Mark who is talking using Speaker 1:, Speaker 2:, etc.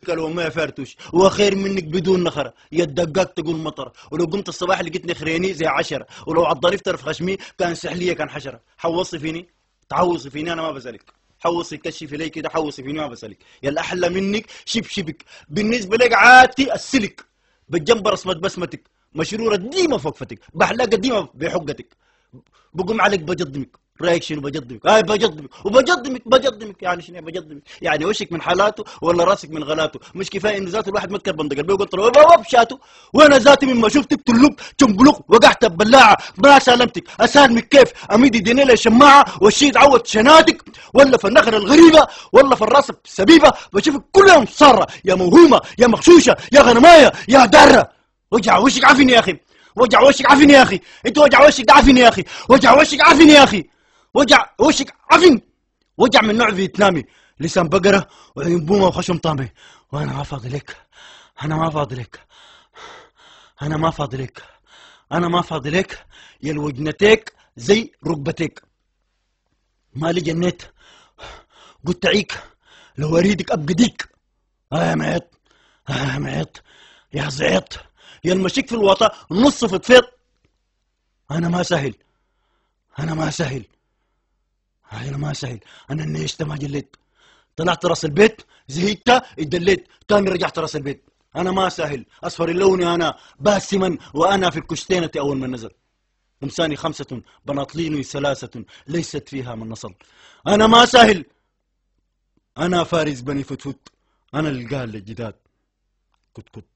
Speaker 1: لو ما فارتوش وخير منك بدون نخرة، يا الدقاق تقول مطر، ولو قمت الصباح لقيتني خريني زي 10، ولو عضالي في طرف خشمي كان سحلية كان حشرة. حوصي فيني تعوصي فيني انا ما بسألك، حوصي كشفي لي كده حوصي فيني ما بسألك، يا الأحلى منك شبشبك بالنسبة لك عادتي السلك، بتجنبر اسمة بسمتك، مشرورة ديما فوق فتك، بحلاقة ديما بحقتك، بقوم عليك بجضمك. رايك شنو بجضمك؟ هاي بجضمك وبجضمك يعني شنو بجضمك؟ يعني وشك من حالاته ولا راسك من غلاته؟ مش كفايه انه ذات الواحد متكر بندق البيو قلت له وب شاتو، وانا ذاتي مما شفتك تلق تنبلق وقعت ببلاعه ما سالمتك، اسالمك كيف؟ اميدي دينيلا شماعه والشيء عود شناتك ولا في النخره الغريبه ولا في الراس السبيبه، بشوفك كل يوم صاره يا موهومه يا مغشوشه يا غنمايه يا دره. وجع وشك عافيني يا اخي، وجع وشك عافيني يا اخي، انت وجع وشك ده عافيني يا اخي، وجع وشك عافيني يا اخي، وجع وشك عفن، وجع من نوع فيتنامي، لسان بقرة وعيون بومة وخشم طامي، وانا ما فاضي لك، انا ما فاضي لك، انا ما فاضي لك، انا ما فاضي لك، يا الوجنتيك زي ركبتيك. مالي جنيت قلت عيك لو اريدك ابقى ديك. يا معيط يا معيط يا زعيط يا المشيك في الوطا نص فطفيط. انا ما سهل، انا ما سهل، انا ما سهل، انا نيشت ما جليت، طلعت راس البيت زهقت اتدليت تاني رجعت راس البيت. انا ما سهل، اصفر اللون انا باسما وانا في الكشتينة اول ما نزل. امساني 5 بناطليني 3 ليست فيها من نصل. انا ما سهل، انا فارس بني فتفت، انا اللي قال للجداد كت كت.